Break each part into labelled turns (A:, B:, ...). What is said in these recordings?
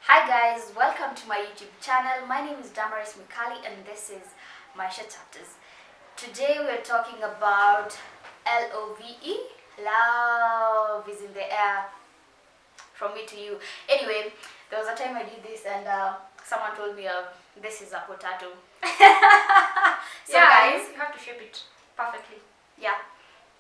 A: Hi guys, welcome to my YouTube channel. My name is Damaris Mikali and this is Maisha Chapters. Today we're talking about L-O-V-E. Love is in the air from me to you. Anyway, there was a time I did this and someone told me this is a potato. So
B: yeah,
A: guys,
B: you have to shape it perfectly.
A: yeah,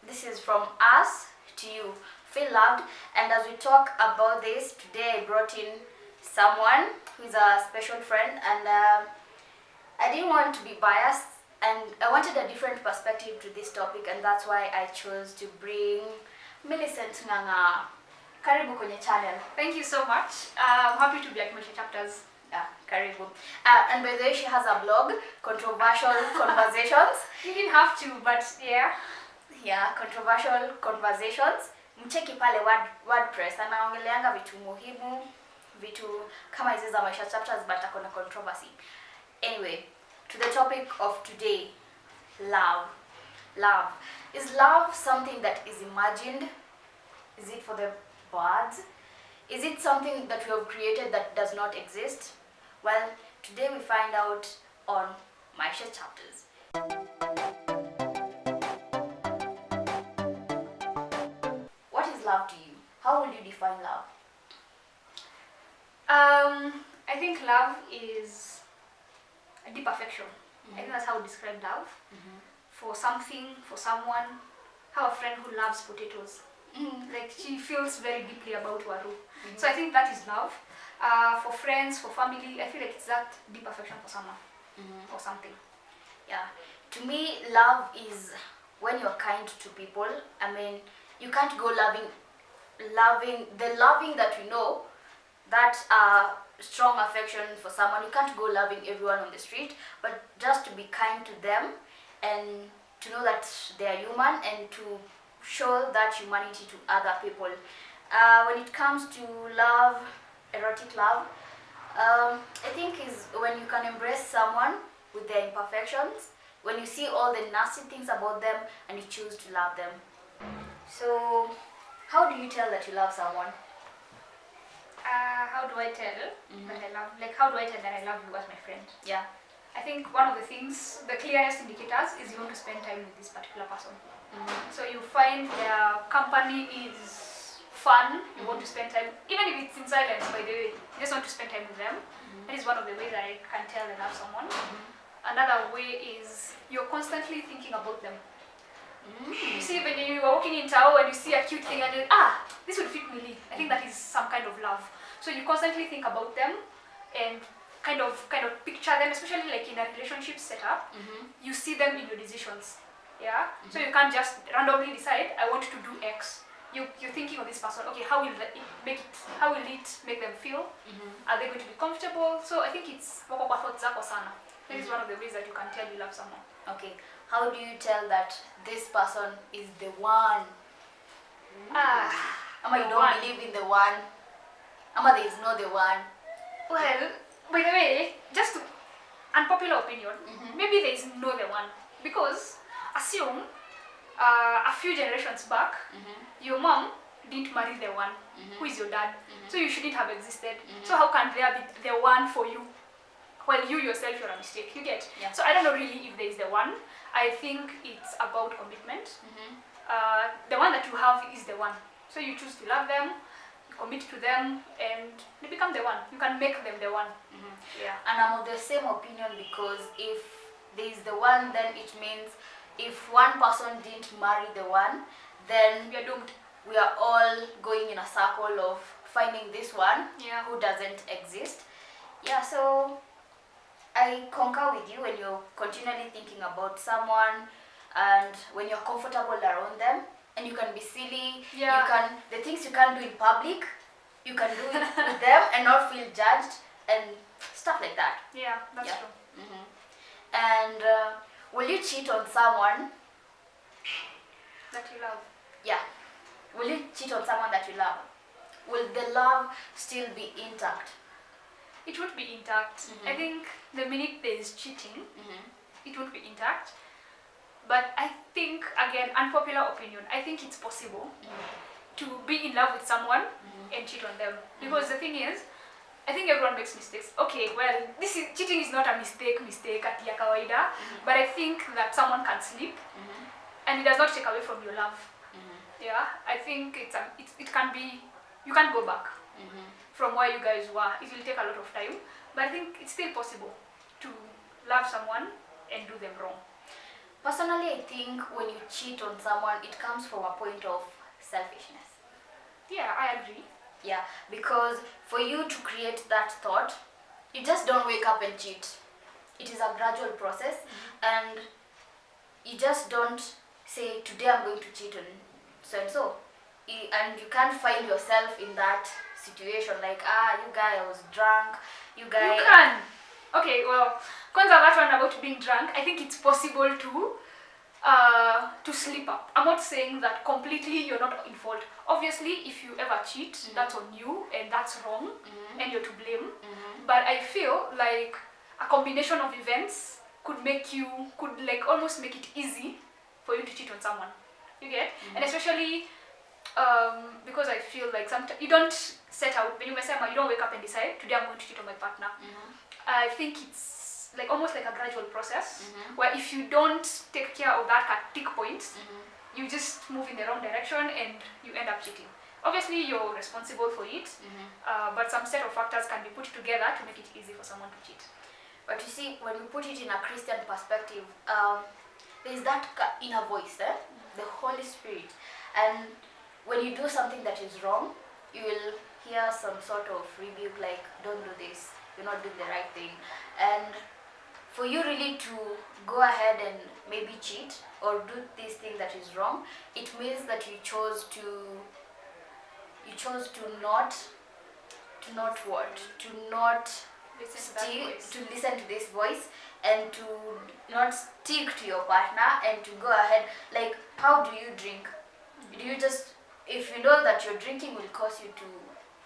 A: this is from us to you. Feel loved. And as we talk about this, today I brought in someone who is a special friend, and I didn't want to be biased and I wanted a different perspective to this topic, and that's why I chose to bring Millicent Nganga. Karibu kwenye channel.
B: Thank you so much. I'm happy to be at Maisha Chapters.
A: Yeah, karibu. And by the way, she has a blog, Controversial Conversations.
B: You didn't have to, but yeah.
A: Yeah, Controversial Conversations. Mcheki pale WordPress, anaongeleanga vitu muhimu, vitu kama hizi za Maisha Chapters, but akona controversy. Anyway, to the topic of today, love. Love. Is love something that is imagined? Is it for the birds? Is it something that we have created that does not exist? Well, today we find out on Maisha Chapters. What is love to you? How will you define love?
B: I think love is a deep affection. I think that's how we describe love. For something, for someone. How a friend who loves potatoes. Like she feels very deeply about Waru. So I think that is love. For friends, for family, I feel like it's that deep affection for someone or something.
A: Yeah, to me, love is when you're kind to people. I mean, you can't go loving that we know, that strong affection for someone. You can't go loving everyone on the street, but just to be kind to them and to know that they are human and to show that humanity to other people. When it comes to love, erotic love, I think is when you can embrace someone with their imperfections, when you see all the nasty things about them and you choose to love them. So, how do you tell that you love someone?
B: How do I tell that I love? Like, how do I tell that I love you as my friend?
A: Yeah.
B: I think one of the things, the clearest indicators is you want to spend time with this particular person. So you find their company is fun, you want to spend time, even if it's in silence, by the way, you just want to spend time with them. That is one of the ways I can tell I love someone. Another way is you're constantly thinking about them. You see, when you are walking in town and you see a cute thing and you this would fit me. I think that is some kind of love. So you constantly think about them and kind of picture them, especially like in a relationship setup. You see them in your decisions. Yeah. So you can't just randomly decide I want to do X. You're thinking of this person. Okay, how will it make them feel? Are they going to be comfortable? So I think it's wako kwa thoughts zako sana. That is one of the ways that you can tell you love someone.
A: Okay. How do you tell that this person is the one? Ama you don't believe in the one? Ama there is no the one?
B: Well, by the way, just unpopular opinion, maybe there is no the one. Because assume a few generations back, your mom didn't marry the one who is your dad. So you shouldn't have existed. So how can there be the one for you? Well, you yourself, you're a mistake. You get?
A: Yeah.
B: So I don't know really if there is the one. I think it's about commitment. The one that you have is the one. So you choose to love them, you commit to them, and they become the one. You can make them the one. Yeah.
A: And I'm of the same opinion, because if there is the one, then it means if one person didn't marry the one, then
B: We are doomed.
A: we are all going in a circle of finding this one
B: Yeah.
A: who doesn't exist. Yeah, so I concur with you when you're continually thinking about someone and when you're comfortable around them and you can be silly.
B: Yeah.
A: The things you can't do in public, you can do it with them and not feel judged and stuff like that.
B: Yeah, that's
A: Yeah.
B: true.
A: And will you cheat on someone?
B: That you love.
A: Yeah. Will you cheat on someone that you love? Will the love still be intact?
B: It would be intact. I think the minute there is cheating, it would be intact. But I think, again, unpopular opinion, I think it's possible to be in love with someone and cheat on them. Because the thing is, I think everyone makes mistakes. Okay, well, cheating is not a mistake at ya kawaida, but I think that someone can sleep, and it does not take away from your love. Yeah, I think it can be, you can't go back from where you guys were. It will take a lot of time, but I think it's still possible to love someone and do them wrong.
A: Personally, I think when you cheat on someone, it comes from a point of selfishness.
B: Yeah, I agree.
A: Yeah, because for you to create that thought, you just don't wake up and cheat. It is a gradual process, and you just don't say, today I'm going to cheat on so and so. And you can't find yourself in that situation like, you guy, I was drunk, you guy.
B: You can. Okay, well, kwanza that one about being drunk, I think it's possible to slip up. I'm not saying that completely you're not in fault. Obviously, if you ever cheat, that's on you and that's wrong, and you're to blame. But I feel like a combination of events could like almost make it easy for you to cheat on someone. You get? And especially because I feel like sometimes you don't set out, when you don't wake up and decide, today I'm going to cheat on my partner. I think it's like almost like a gradual process where if you don't take care of that tick points, you just move in the wrong direction and you end up cheating. Obviously, you're responsible for it, but some set of factors can be put together to make it easy for someone to cheat.
A: But you see, when we put it in a Christian perspective, there is that inner voice, the Holy Spirit. And when you do something that is wrong, you will hear some sort of rebuke like, don't do this, you're not doing the right thing. And for you really to go ahead and maybe cheat or do this thing that is wrong, it means that you chose to not listen to this voice and to not stick to your partner and to go ahead. Like, how do you drink? Do you just, if you know that your drinking will cause you to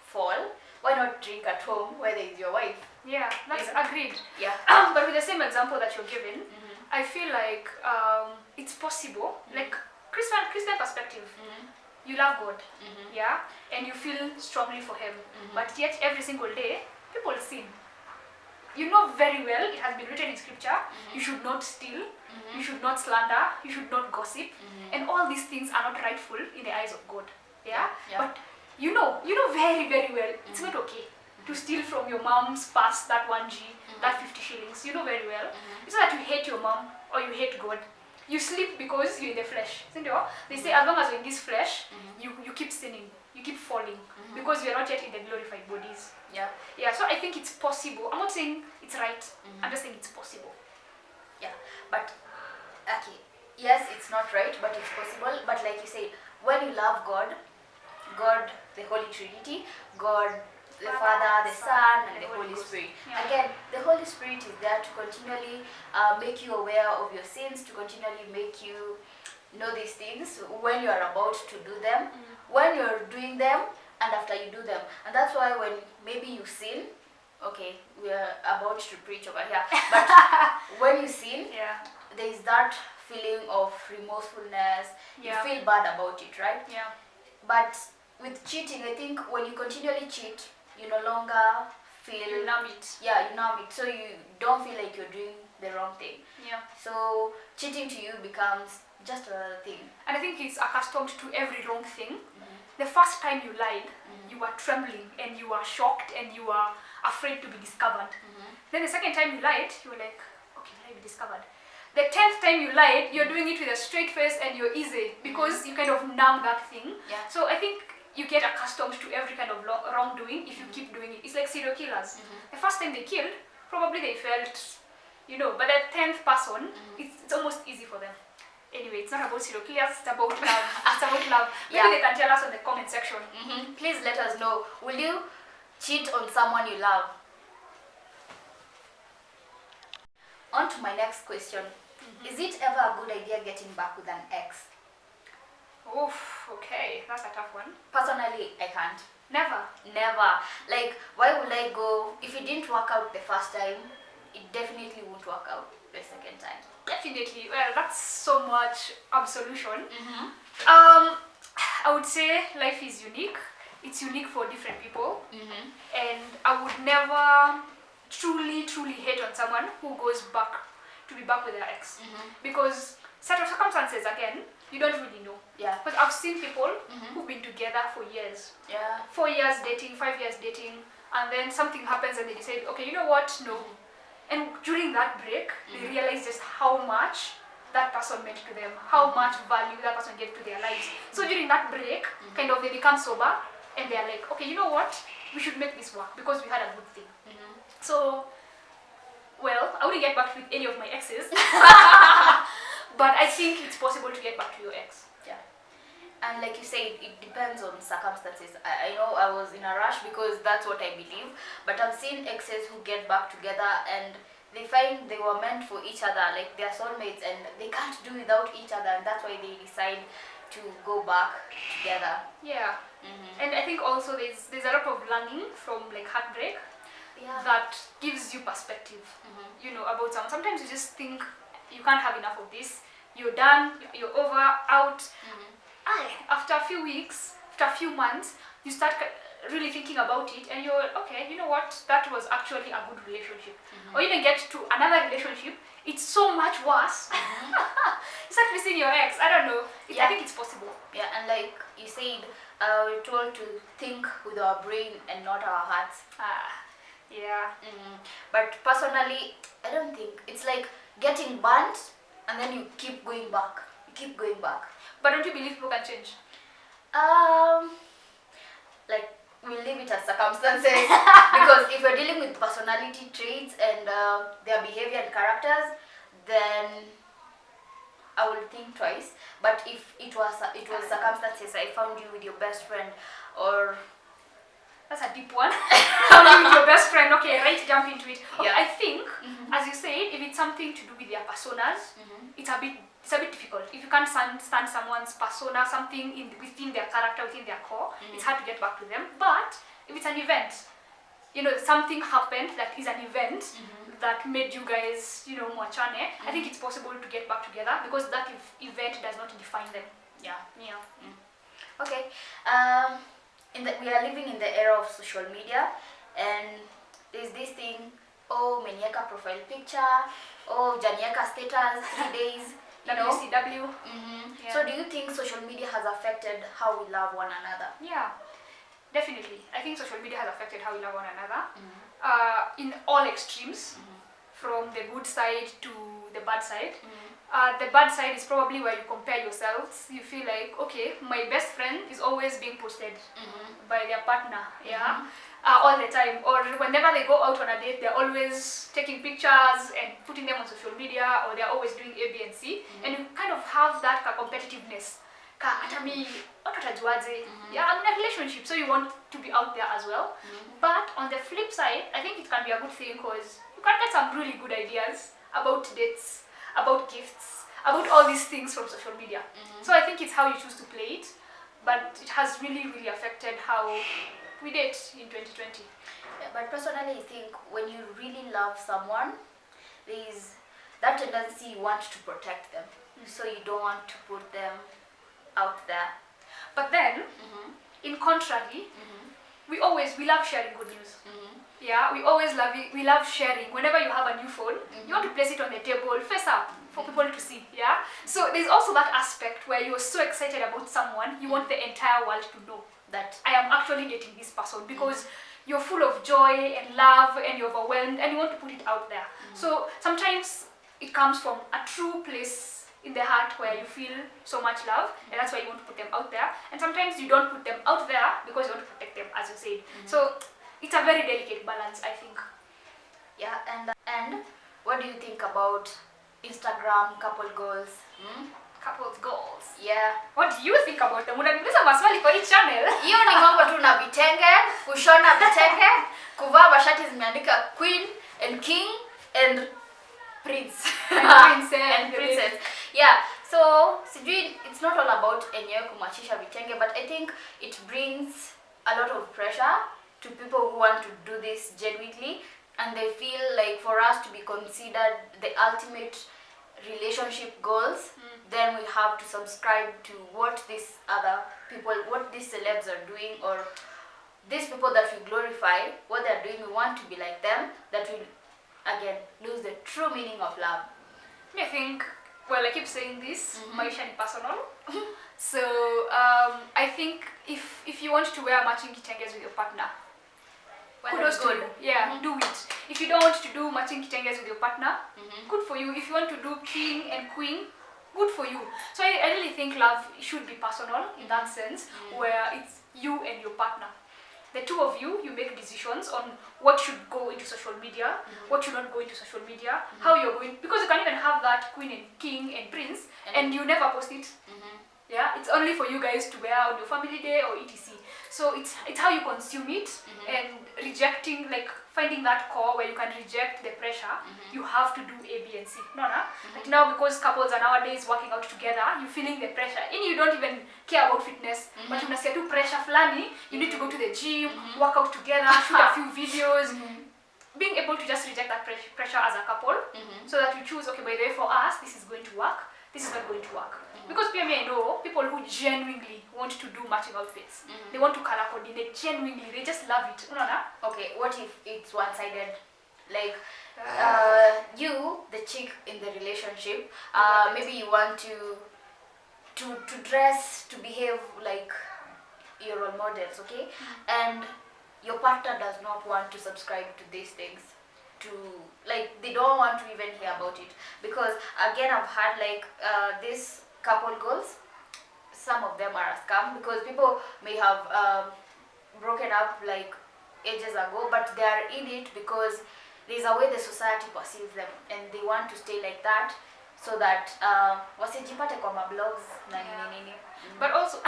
A: fall, why not drink at home where there is your wife?
B: Yeah, that's agreed.
A: Yeah.
B: But with the same example that you're given, I feel like it's possible, like Christian perspective, you love God, yeah, and you feel strongly for Him, but yet every single day, people sin. You know very well, it has been written in scripture, you should not steal, you should not slander, you should not gossip, and all these things are not rightful in the eyes of God, yeah? But you know very, very well, it's not okay to steal from your mom's purse that 1G, that 50 shillings, you know very well. It's not that you hate your mom or you hate God. You sleep because you're in the flesh. They say as long as you're in this flesh, you keep sinning, you keep falling, because you're not yet in the glorified bodies. Yeah, so I think it's possible. I'm not saying it's right, I'm just saying it's possible.
A: Yeah, but, okay, yes, it's not right, but it's possible. But like you say, when you love God, the Holy Trinity, God, the Father, the Son, and the Holy Spirit. Again, the Holy Spirit is there to continually make you aware of your sins, to continually make you know these things when you are about to do them, when you're doing them, and after you do them. And that's why when maybe you sin, okay, we are about to preach over here, but when you sin, there is that feeling of remorsefulness, you feel bad about it, right? But with cheating, I think when you continually cheat, you no longer feel...
B: You numb it.
A: Yeah, you numb it. So you don't feel like you're doing the wrong thing. So cheating to you becomes just another thing.
B: And I think it's accustomed to every wrong thing. The first time you lied, you were trembling and you were shocked and you were afraid to be discovered. Then the second time you lied, you were like, okay, will I be discovered? The 10th time you lied, you're doing it with a straight face and you're easy because you kind of numb that thing. So I think you get accustomed to every kind of wrongdoing if you keep doing it. It's like serial killers. The first time they killed, probably they felt, but the 10th person, it's almost easy for them. Anyway, it's not about serial killers, it's about love. It's about love. Maybe they can tell us in the comment section.
A: Please let us know. Will you cheat on someone you love? On to my next question. Is it ever a good idea getting back with an ex?
B: Oof, okay, that's a tough one.
A: Personally, I can't.
B: Never.
A: Like, why would I go? If it didn't work out the first time, it definitely won't work out the second time.
B: Definitely. Well, that's so much absolution. I would say life is unique it's unique for different people.
A: Mm-hmm.
B: And I would never truly hate on someone who goes back to be back with their ex. Because set of circumstances, again, you don't really know.
A: Yeah.
B: Because I've seen people who've been together for years.
A: Yeah.
B: 4 years dating, 5 years dating, and then something happens and they decide, okay, you know what, no. And during that break, they realize just how much that person meant to them, how much value that person gave to their lives. So during that break, kind of they become sober, and they're like, okay, you know what, we should make this work because we had a good thing. So, well, I wouldn't get back with any of my exes, but I think it's possible to get back to your ex.
A: Yeah. And like you said, it depends on circumstances. I know I was in a rush because that's what I believe, but I've seen exes who get back together and they find they were meant for each other, like they're soulmates, and they can't do without each other, and that's why they decide to go back together.
B: Yeah. And I think also there's a lot of learning from like heartbreak.
A: Yeah.
B: That gives you perspective, you know, about someone. Sometimes you just think you can't have enough of this. You're done. You're over, out. After a few weeks, after a few months, you start really thinking about it, and you're okay. You know what? That was actually a good relationship. Or even get to another relationship. It's so much worse. You start missing your ex. I don't know. I think it's possible.
A: Yeah, and like you said, we're told to think with our brain and not our hearts.
B: Yeah.
A: But personally, I don't think it's like getting burnt and then you keep going back. You keep going back.
B: But don't you believe people can change?
A: Like we'll leave it as circumstances because if you're dealing with personality traits and their behavior and characters, then I will think twice. But if it was circumstances, I found you with your best friend, or
B: that's a deep one. Found with your best friend. Okay, right, jump into it. Okay,
A: Yeah.
B: I think, as you said, if it's something to do with their personas, it's a bit difficult. If you can't stand someone's persona, something within their character, within their core, it's hard to get back to them. But if it's an event, you know, something happened that is an event that made you guys, you know, mwachane, I think it's possible to get back together because that event does not define them.
A: Yeah.
B: Okay.
A: We are living in the era of social media, and there's this thing, oh, menieka profile picture, oh, janieka status, 3 days, you know.
B: WCW. Yeah.
A: So do you think social media has affected how we love one another?
B: Yeah, definitely. I think social media has affected how we love one another in all extremes, from the good side to the bad side. The bad side is probably where you compare yourselves. You feel like, okay, my best friend is always being posted by their partner, all the time. Or whenever they go out on a date, they're always taking pictures and putting them on social media, or they're always doing A, B, and C. And you kind of have that competitiveness. Yeah, I'm in a relationship, so you want to be out there as well. But on the flip side, I think it can be a good thing because you can get some really good ideas about dates, about gifts, about all these things from social media. So I think it's how you choose to play it, but it has really affected how we date in 2020.
A: Yeah, but personally, I think when you really love someone, there's that tendency you want to protect them. So you don't want to put them out there.
B: But then, in contrary, we love sharing good news. Yeah, we love sharing. Whenever you have a new phone, you want to place it on the table, face up, for people to see, yeah? So there's also that aspect where you're so excited about someone, you want the entire world to know that I am actually dating this person, because you're full of joy and love and you're overwhelmed and you want to put it out there. So sometimes it comes from a true place in the heart where you feel so much love, and that's why you want to put them out there. And sometimes you don't put them out there because you want to protect them, as you said. So it's a very delicate balance, I think.
A: Yeah, and what do you think about Instagram couple goals?
B: Couples goals.
A: Yeah.
B: What do you think about them? Unaniuliza maswali kwa hii channel.
A: Hiyo ni mambo tu na vitenge, kushona vitenge, kuvaa mashati zimeandika queen and king and prince and princess. Yeah. So, sijui, it's not all about enyewe kumachisha vitenge, but I think it brings a lot of pressure to people who want to do this genuinely, and they feel like for us to be considered the ultimate relationship goals, then we have to subscribe to what these other people, what these celebs are doing, or these people that we glorify, what they're doing, we want to be like them, that will again lose the true meaning of love.
B: I think, well, I keep saying this, maisha ni personal. So I think if you want to wear matching kitenges with your partner, kudos to you. Yeah, do it. If you don't want to do matching kitenges with your partner, good for you. If you want to do king and queen, good for you. So I really think love should be personal in that sense, where it's you and your partner. The two of you, you make decisions on what should go into social media, what should not go into social media, how you're going, because you can even have that queen and king and prince, and you never post it. Yeah, it's only for you guys to wear on your family day or etc. So it's how you consume it, and rejecting, like finding that core where you can reject the pressure. You have to do A, B, and C. Like now, because couples are nowadays working out together, you're feeling the pressure. And you don't even care about fitness, but you see pressure flani. You need to go to the gym, work out together, shoot a few videos. Being able to just reject that pressure as a couple, so that you choose, okay, by the way, for us, this is going to work, this is not going to work. Because I know people who genuinely want to do matching outfits. They want to color coordinate genuinely. They just love it.
A: Okay, what if it's one-sided? Like, you, the chick in the relationship, maybe you want to dress, to behave like your role models, okay? And your partner does not want to subscribe to these things. They don't want to even hear about it. Because, again, I've had this couple goals. Some of them are a scam, because people may have broken up like ages ago, but they are in it because there's a way the society perceives them, and they want to stay like that, so that wasijipate kwa mablogs na nini.
B: But also,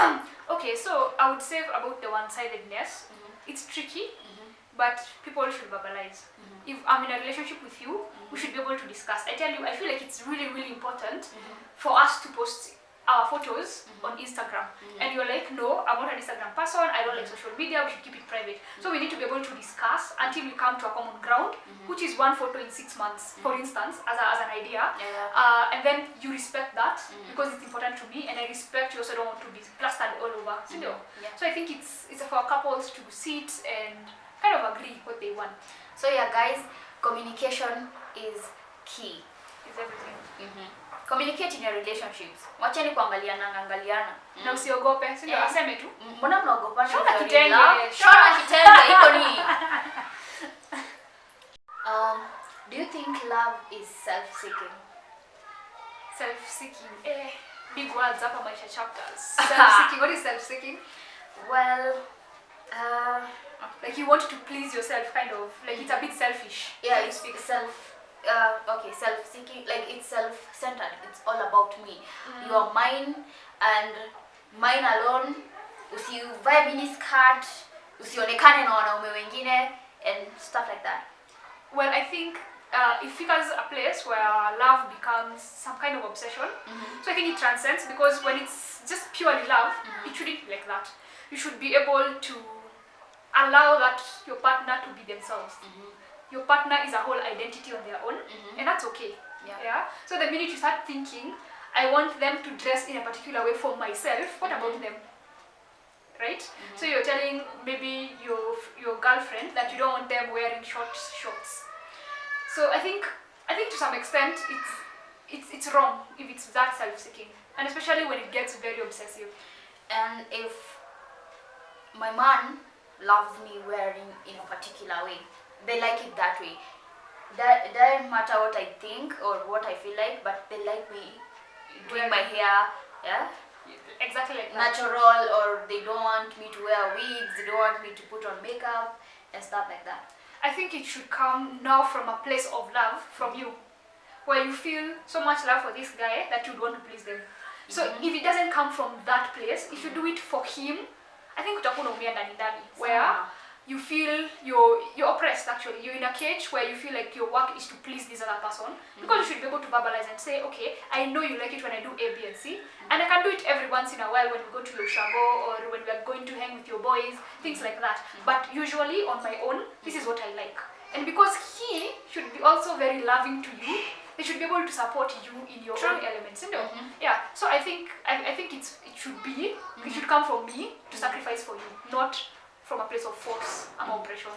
B: okay, so I would say about the one-sidedness, it's tricky, but people should verbalize. If I'm in a relationship with you, we should be able to discuss. I tell you, I feel like it's really, really important for us to post our photos on Instagram. And you're like, no, I'm not an Instagram person, I don't like social media, we should keep it private. So we need to be able to discuss until we come to a common ground, which is one photo in 6 months, for instance, as an idea. And then you respect that, because it's important to me, and I respect you also don't want to be plastered all over. So I think it's for couples to sit and kind of agree what they want.
A: So yeah, guys, communication is key.
B: It's everything.
A: Communicate in your relationships. Wacheni kuangaliana.
B: Na usiogope, aseme tu.
A: Mbona mnaogopana?
B: Shona kitenge.
A: Shona kitenge iko ni. Do you think love is self-seeking?
B: Self-seeking. Big words hapa maisha chapters. Self-seeking. What is self-seeking?
A: Well,
B: like you want to please yourself, kind of. Like it's a bit selfish.
A: Yeah, it's self-seeking, like it's self-centered. It's all about me. You are mine and mine alone. Usivae mini skirt, usionekane na wanaume wengine, and stuff like that.
B: Well, I think it figures a place where love becomes some kind of obsession. So I think it transcends, because when it's just purely love, it shouldn't be like that. You should be able to allow that your partner to be themselves. Your partner is a whole identity on their own, and that's okay. Yeah. So the minute you start thinking, I want them to dress in a particular way for myself, what about them? Right? So you're telling maybe your girlfriend that you don't want them wearing shorts. So I think to some extent it's wrong if it's that self-seeking, and especially when it gets very obsessive.
A: And if my man loves me wearing in a particular way, they like it that way. That doesn't matter what I think or what I feel like, but they like me doing my hair,
B: exactly like
A: natural, or they don't want me to wear wigs, they don't want me to put on makeup and stuff like that.
B: I think it should come now from a place of love from you, where you feel so much love for this guy that you'd want to please them. So if it doesn't come from that place, if you do it for him, I think utakuwa unaumia ndani, where you feel you're oppressed. Actually, you're in a cage where you feel like your work is to please this other person, because you should be able to verbalize and say, okay, I know you like it when I do A, B, and C, and I can do it every once in a while when we go to Lushago or when we are going to hang with your boys, things like that. But usually on my own, this is what I like. And because he should be also very loving to you, they should be able to support you in your own elements. Yeah. So I think it should come from me to sacrifice for you, not from a place of force and oppression.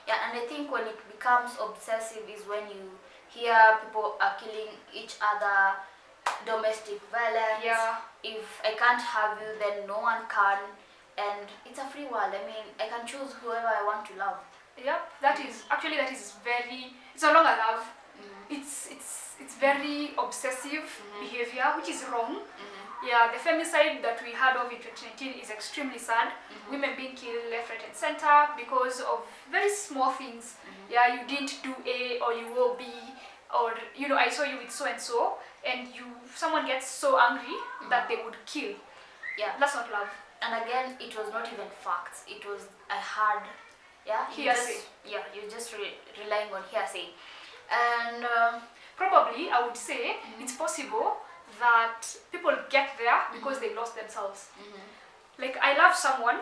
A: Yeah, and I think when it becomes obsessive is when you hear people are killing each other, domestic violence.
B: Yeah.
A: If I can't have you, then no one can. And it's a free world. I mean, I can choose whoever I want to love.
B: Yep, that is very, it's no longer love. It's very obsessive behavior, which is wrong. Yeah, the femicide that we heard of in 2019 is extremely sad. Women being killed left, right and center because of very small things. Yeah, you didn't do A or you will B, or I saw you with so and so, and someone gets so angry that they would kill.
A: Yeah,
B: that's not love.
A: And again, it was not even facts. It was a hard,
B: hearsay.
A: You're just relying on hearsay. And
B: probably I would say it's possible that people get there because they lost themselves. Like, I love someone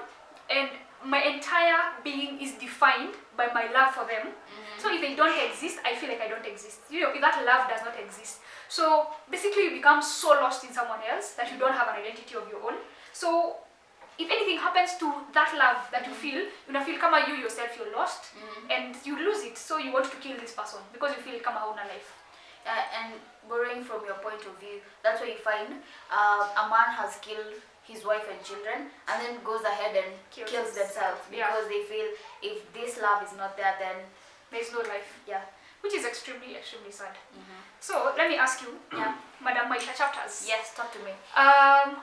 B: and my entire being is defined by my love for them. So if they don't exist, I feel like I don't exist. If that love does not exist. So basically you become so lost in someone else that you don't have an identity of your own. So if anything happens to that love that you feel, feel kama you yourself, you're lost and you lose it. So you want to kill this person because you feel kama hauna life.
A: And borrowing from your point of view, that's where you find a man has killed his wife and children and then goes ahead and kills themselves because they feel if this love is not there, then
B: there's no life.
A: Yeah.
B: Which is extremely, extremely sad. So let me ask you, Madam Maisha Chapters.
A: Yes, talk to me.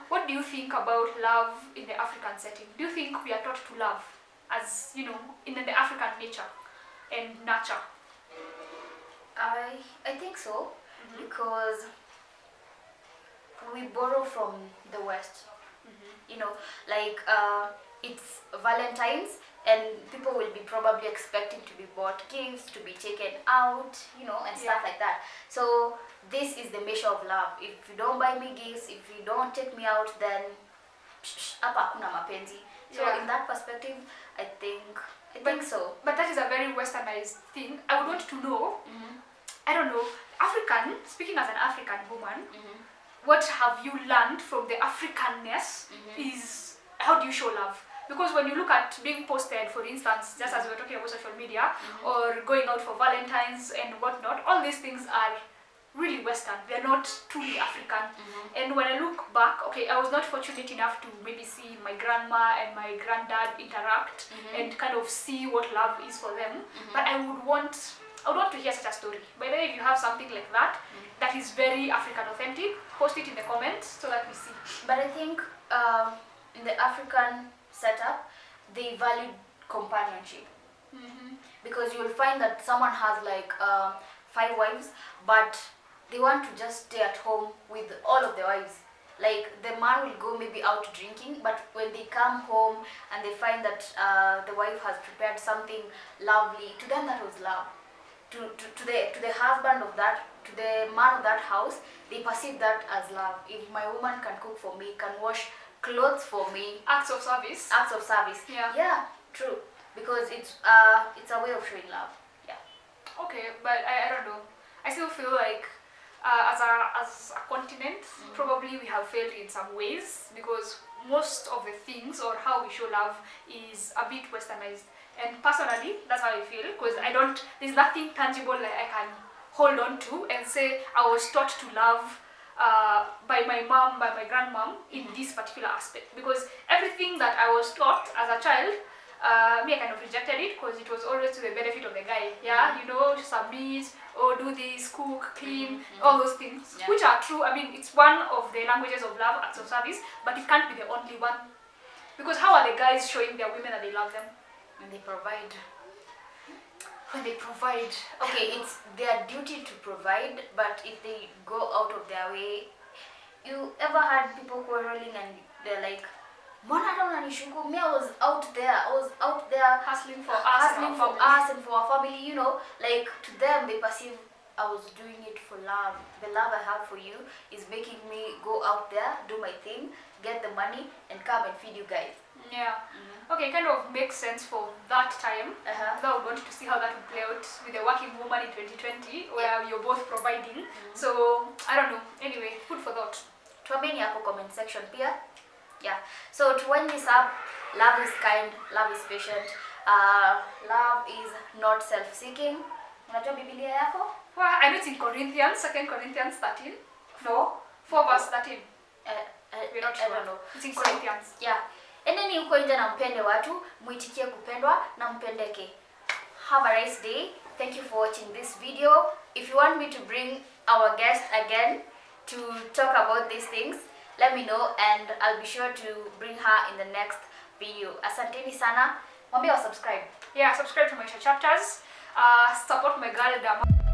B: What do you think about love in the African setting? Do you think we are taught to love as, in the African nature and nurture?
A: I think so, because we borrow from the West. It's Valentine's and people will be probably expecting to be bought gifts, to be taken out, and stuff like that. So this is the measure of love. If you don't buy me gifts, if you don't take me out, then hapa hakuna mapenzi. So in that perspective, I think so.
B: But that is a very westernized thing. I would want to know, I don't know, speaking as an African woman, what have you learned from the Africanness is how do you show love? Because when you look at being posted, for instance, just as we were talking about social media, or going out for Valentine's and whatnot, all these things are really Western. They're not truly African. And when I look back, I was not fortunate enough to maybe see my grandma and my granddad interact and kind of see what love is for them. But I would want to hear such a story. By the way, if you have something like that, that is very African authentic, post it in the comments so that we see.
A: But I think in the African setup, they value companionship. Because you will find that someone has like 5 wives, but they want to just stay at home with all of their wives. Like, the man will go maybe out drinking, but when they come home and they find that the wife has prepared something lovely, to them that was love. To the husband of that, to the man of that house, they perceive that as love. If my woman can cook for me, can wash clothes for me,
B: acts of service.
A: Yeah, true, because it's a way of showing love.
B: Okay, but I don't know, I still feel like as a continent, probably we have failed in some ways, because most of the things or how we show love is a bit westernized. And personally, that's how I feel, because there's nothing tangible that I can hold on to and say I was taught to love by my mom, by my grandmom in this particular aspect. Because everything that I was taught as a child, I kind of rejected it, because it was always to the benefit of the guy. Submit, or do this, cook, clean, all those things, which are true. I mean, it's one of the languages of love, acts of service, but it can't be the only one. Because how are the guys showing their women that they love them?
A: When they provide.
B: Okay,
A: it's their duty to provide, but if they go out of their way, you ever had people quarreling and they're like, Mona unanishuku, me I was out there
B: hustling for
A: us and for our family, like, to them they perceive I was doing it for love. The love I have for you is making me go out there, do my thing, get the money, and come and feed you guys.
B: Okay, kind of makes sense for that time. I would want to see how that would play out with a working woman in 2020, where you're both providing. So I don't know. Anyway, food for thought.
A: Tuambieni hapo comment section pia. So to wind this up, Love is kind, love is patient, love is not self-seeking. Unajua Biblia yako?
B: Well, I know it's in Corinthians, 2 Corinthians 13, 4 verse 13. We're not sure.
A: I don't know.
B: It's in Corinthians.
A: Yeah. Endeni huko nje na mpende watu, muitikie kupendwa na mpendeke. Have a nice day. Thank you for watching this video. If you want me to bring our guest again to talk about these things, let me know and I'll be sure to bring her in the next video. Asanteni sana. Mwambie wa subscribe.
B: Yeah, subscribe to my chapters. Support my girl Dama.